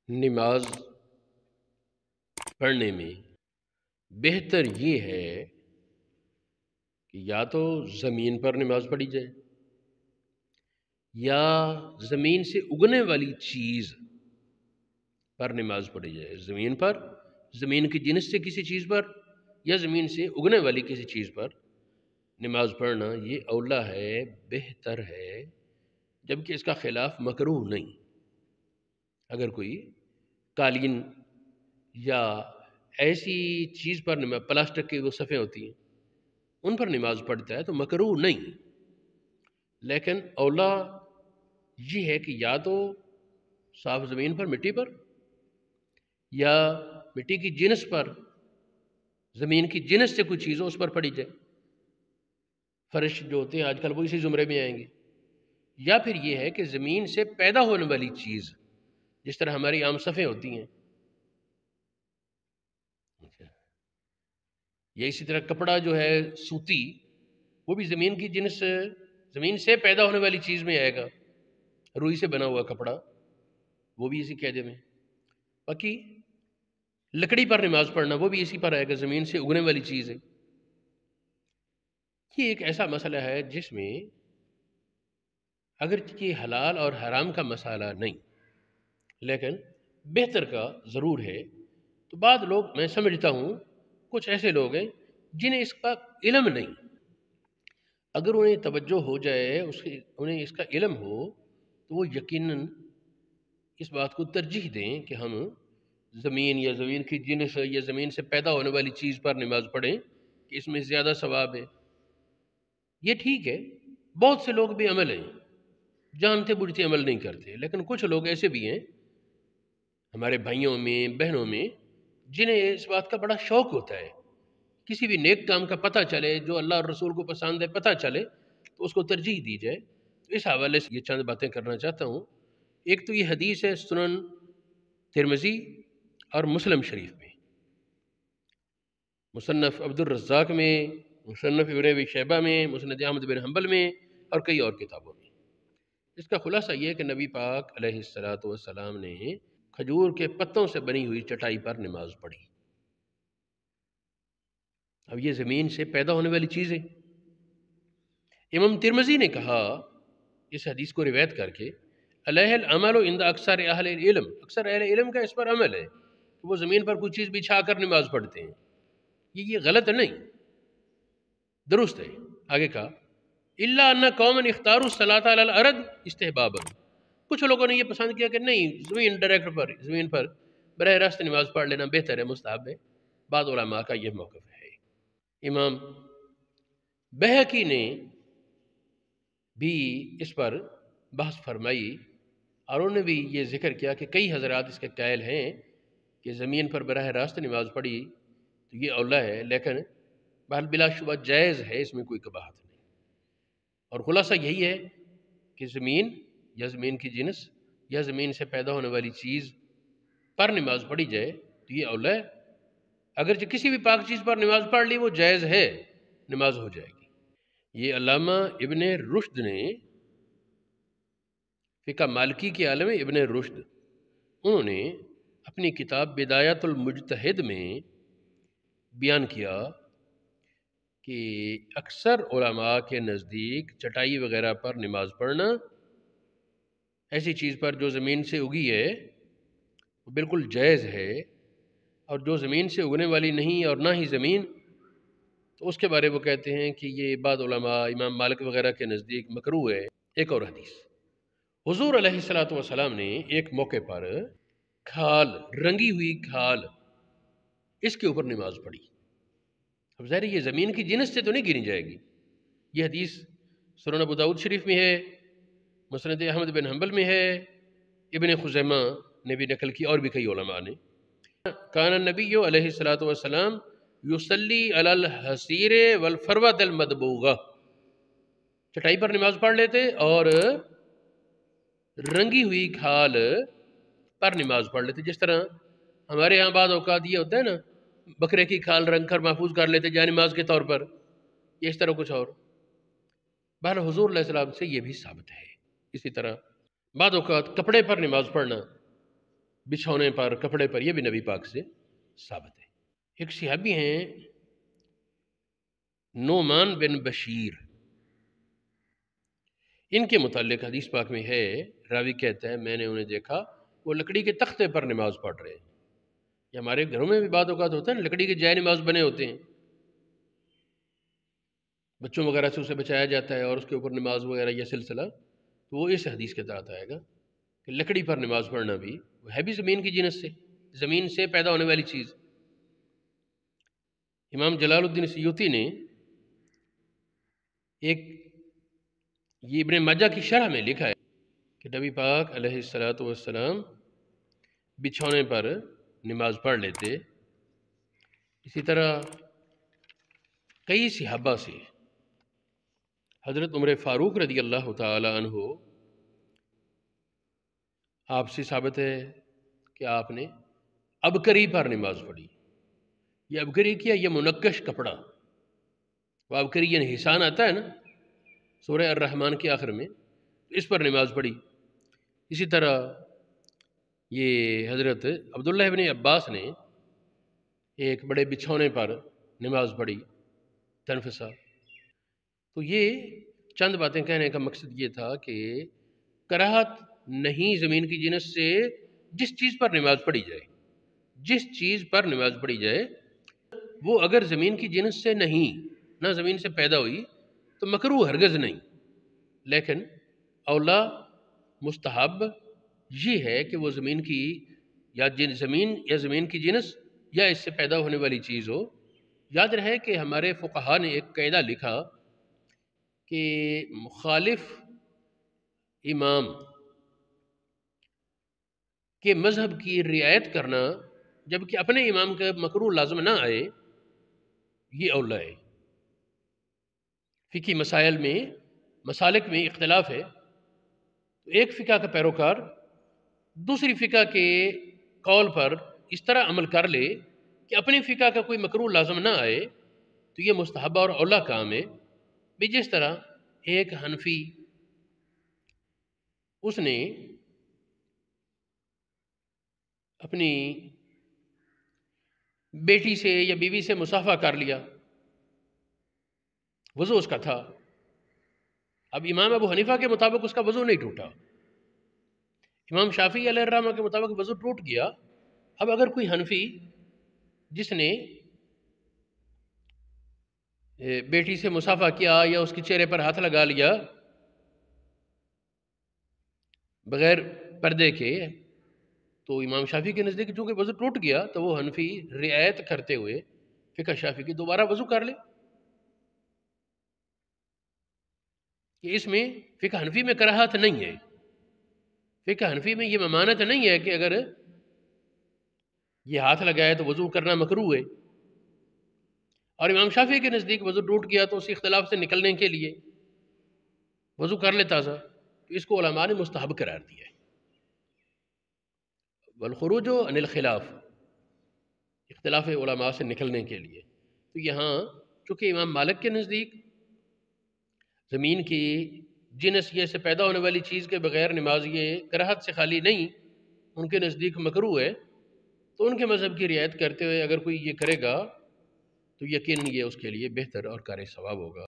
نماز پڑھنے میں بہتر یہ ہے کہ یا تو زمین پر نماز پڑھی جائے یا زمین سے اگنے والی چیز پر نماز پڑھی جائے۔ زمین پر، زمین کی جنس سے کسی چیز پر یا زمین سے اگنے والی کسی چیز پر نماز پڑھنا یہ اولا ہے، بہتر ہے، جبکہ اس کا خلاف مکروہ نہیں۔ اگر کوئی قالین یا ایسی چیز پر نماز، پلاسٹک کی وہ صفیں ہوتی ہیں، ان پر نماز پڑھتا ہے تو مکروہ نہیں، لیکن اولا یہ ہے کہ یا تو صاف زمین پر، مٹی پر، یا مٹی کی جنس پر، زمین کی جنس سے کوئی چیز ہو اس پر پڑھی جائے۔ فرش جو ہوتے ہیں آج کل وہ اسی زمرے میں آئیں گے۔ یا پھر یہ ہے کہ زمین سے پیدا ہونے والی چیز، جس طرح ہماری عام صفیں ہوتی ہیں، یا اسی طرح کپڑا جو ہے سوتی، وہ بھی زمین کی جنس، زمین سے پیدا ہونے والی چیز میں آئے گا۔ روئی سے بنا ہوا کپڑا وہ بھی اسی قاعدے میں۔ باقی لکڑی پر نماز پڑھنا وہ بھی اسی پر آئے گا، زمین سے اگنے والی چیز ہے۔ یہ ایک ایسا مسئلہ ہے جس میں اگرچہ یہ حلال اور حرام کا مسئلہ نہیں، لیکن بہتر کا ضرور ہے۔ تو بعض لوگ، میں سمجھتا ہوں کچھ ایسے لوگ ہیں جنہیں اس کا علم نہیں، اگر انہیں توجہ ہو جائے، انہیں اس کا علم ہو، تو وہ یقیناً اس بات کو ترجیح دیں کہ ہم زمین یا زمین کی جنس یا زمین سے پیدا ہونے والی چیز پر نماز پڑھیں کہ اس میں زیادہ ثواب ہے۔ یہ ٹھیک ہے، بہت سے لوگ بھی عمل ہیں، جانتے بوجھتے عمل نہیں کرتے، لیکن کچھ لوگ ایسے بھی ہیں ہمارے بھائیوں میں، بہنوں میں، جنہیں اس بات کا بڑا شوق ہوتا ہے، کسی بھی نیک کام کا پتہ چلے جو اللہ اور رسول کو پسند ہے پتہ چلے تو اس کو ترجیح دی جائے۔ اس حوالے سے یہ چند باتیں کرنا چاہتا ہوں۔ ایک تو یہ حدیث ہے سنن ترمذی اور مسلم شریف میں، مصنف عبد الرزاق میں، مصنف ابن ابی شیبہ میں، مسند احمد بن حنبل میں اور کئی اور کتابوں میں۔ اس کا خلاصہ یہ ہے کہ نبی پاک علیہ السلام نے کھجور کے پتوں سے بنی ہوئی چٹائی پر نماز پڑھی۔ اب یہ زمین سے پیدا ہونے والی چیز ہے۔ امام ترمذی نے کہا اس حدیث کو روایت کر کے، علیہ العمل عند اکثر اہل علم، اکثر اہل علم کا اس پر عمل ہے کہ وہ زمین پر کوئی چیز بچھا کر نماز پڑھتے ہیں۔ یہ غلط نہیں، درست ہے۔ آگے کہا الا ان قوما اختاروا الصلاۃ علی الارض استحبابا، کچھ لوگوں نے یہ پسند کیا کہ نہیں، زمین ڈائریکٹ پر، زمین پر براہ راست نماز پڑھ لینا بہتر ہے، مستحب ہے۔ بعض علماء کا یہ موقف ہے۔ امام بہقی نے بھی اس پر بحث فرمائی اور انہوں نے بھی یہ ذکر کیا کہ کئی حضرات اس کے قائل ہیں کہ زمین پر براہ راست نماز پڑھی تو یہ اولا ہے، لیکن بہرحال بلا شبہ جائز ہے، اس میں کوئی قباحت نہیں۔ اور خلاصہ یہی ہے کہ زمین یا زمین کی جنس یا زمین سے پیدا ہونے والی چیز پر نماز پڑھی جائے تو یہ اولا ہے۔ اگرچہ کسی بھی پاک چیز پر نماز پڑھ لی وہ جائز ہے، نماز ہو جائے گی۔ یہ علامہ ابن رشد نے، فقہ مالکی کے عالم ابن رشد، انہوں نے اپنی کتاب بدایت المجتہد میں بیان کیا کہ اکثر علماء کے نزدیک چٹائی وغیرہ پر نماز پڑھنا، ایسی چیز پر جو زمین سے اگی ہے، وہ بالکل جائز ہے، اور جو زمین سے اگنے والی نہیں اور نہ ہی زمین، تو اس کے بارے وہ کہتے ہیں کہ یہ بعض علماء امام مالک وغیرہ کے نزدیک مکروہ ہے۔ ایک اور حدیث، حضور علیہ السلام نے ایک موقع پر کھال، رنگی ہوئی کھال، اس کے اوپر نماز پڑھی۔ اب ظاہر یہ زمین کی جنس سے تو نہیں گنی جائے گی۔ یہ حدیث سنن ابو داؤد شریف میں ہے، مسند احمد بن حنبل میں ہے، ابن خزیمہ نے بھی نقل کی اور بھی کئی علماء نے۔ کان النبی علیہ السلام یصلی علی الحصیر والفروۃ المدبوغہ، چٹائی پر نماز پڑھ لیتے اور رنگی ہوئی کھال پر نماز پڑھ لیتے۔ جس طرح ہمارے ہاں بعض اوقات یہ ہوتا ہے نا، بکرے کی کھال رنگ کر محفوظ کر لیتے جائے نماز کے طور پر، یہ اس طرح کچھ اور۔ بہرحال حضور علیہ السلام سے یہ بھی ثابت ہے۔ اسی طرح بعض اوقات کپڑے پر نماز پڑھنا، بچھونے پر، کپڑے پر، یہ بھی نبی پاک سے ثابت ہے۔ ایک صحابی ہیں نعمان بن بشیر، ان کے متعلق حدیث پاک میں ہے، راوی کہتا ہے میں نے انہیں دیکھا وہ لکڑی کے تختے پر نماز پڑھ رہے ہیں۔ یہ ہمارے گھروں میں بھی بعض اوقات ہوتا ہے نا، لکڑی کے جائے نماز بنے ہوتے ہیں، بچوں وغیرہ سے اسے بچایا جاتا ہے اور اس کے اوپر نماز وغیرہ یہ سلسلہ، تو وہ اس حدیث کے تحت آئے گا کہ لکڑی پر نماز پڑھنا بھی وہ ہے بھی زمین کی جنس سے، زمین سے پیدا ہونے والی چیز۔ امام جلال الدین سیوطی نے ایک یہ ابن ماجہ کی شرح میں لکھا ہے کہ نبی پاک علیہ السلام بچھونے پر نماز پڑھ لیتے۔ اسی طرح کئی صحابہ سے حضرت عمر فاروق رضی اللہ تعالی عنہ آپ سے ثابت ہے کہ آپ نے ابکری پر نماز پڑھی۔ یہ ابکری کیا، یہ منقش کپڑا، وہ ابکری یعنی حسان آتا ہے نا سورہ الرحمن کے آخر میں، اس پر نماز پڑھی۔ اسی طرح یہ حضرت عبداللہ ابن عباس نے ایک بڑے بچھونے پر نماز پڑھی تنفسا۔ تو یہ چند باتیں کہنے کا مقصد یہ تھا کہ کراہت نہیں زمین کی جنس سے جس چیز پر نماز پڑھی جائے، جس چیز پر نماز پڑھی جائے وہ اگر زمین کی جنس سے نہیں، نہ زمین سے پیدا ہوئی تو مکروہ ہرگز نہیں، لیکن اولا مستحب یہ ہے کہ وہ زمین کی یا زمین کی جنس یا اس سے پیدا ہونے والی چیز ہو۔ یاد رہے کہ ہمارے فقہا نے ایک قاعدہ لکھا کہ مخالف امام کے مذہب کی رعایت کرنا جبکہ اپنے امام کا مکروہ لازم نہ آئے، یہ اولا ہے۔ فقہی مسائل میں، مسالک میں اختلاف ہے، تو ایک فقہ کا پیروکار دوسری فقہ کے قول پر اس طرح عمل کر لے کہ اپنی فقہ کا کوئی مکروہ لازم نہ آئے، تو یہ مستحبہ اور اولا کام ہے۔ بھی جس طرح ایک حنفی اس نے اپنی بیٹی سے یا بیوی سے مصافحہ کر لیا، وضو اس کا تھا، اب امام ابو حنیفہ کے مطابق اس کا وضو نہیں ٹوٹا، امام شافعی علیہ الرحمہ کے مطابق وضو ٹوٹ گیا۔ اب اگر کوئی حنفی جس نے بیٹی سے مصافحہ کیا یا اس کے چہرے پر ہاتھ لگا لیا بغیر پردے کے، تو امام شافعی کے نزدیک چونکہ وضو ٹوٹ گیا تو وہ حنفی رعایت کرتے ہوئے فقہ شافعی کی دوبارہ وضو کر لے، کہ اس میں فقہ حنفی میں کراہت نہیں ہے، فقہ حنفی میں یہ ممانعت نہیں ہے کہ اگر یہ ہاتھ لگائے تو وضو کرنا مکروہ ہے، اور امام شافعی کے نزدیک وضو ٹوٹ گیا تو اسی اختلاف سے نکلنے کے لیے وضو کر لے تازہ، تو اس کو علماء نے مستحب قرار دیا ہے۔ والخروج عن الخلاف، اختلاف علماء سے نکلنے کے لیے، تو یہاں چونکہ امام مالک کے نزدیک زمین کی جنس یہ سے پیدا ہونے والی چیز کے بغیر نماز یہ کراہت سے خالی نہیں، ان کے نزدیک مکروہ ہے، تو ان کے مذہب کی رعایت کرتے ہوئے اگر کوئی یہ کرے گا تو یقیناً یہ اس کے لیے بہتر اور کار ثواب ہوگا۔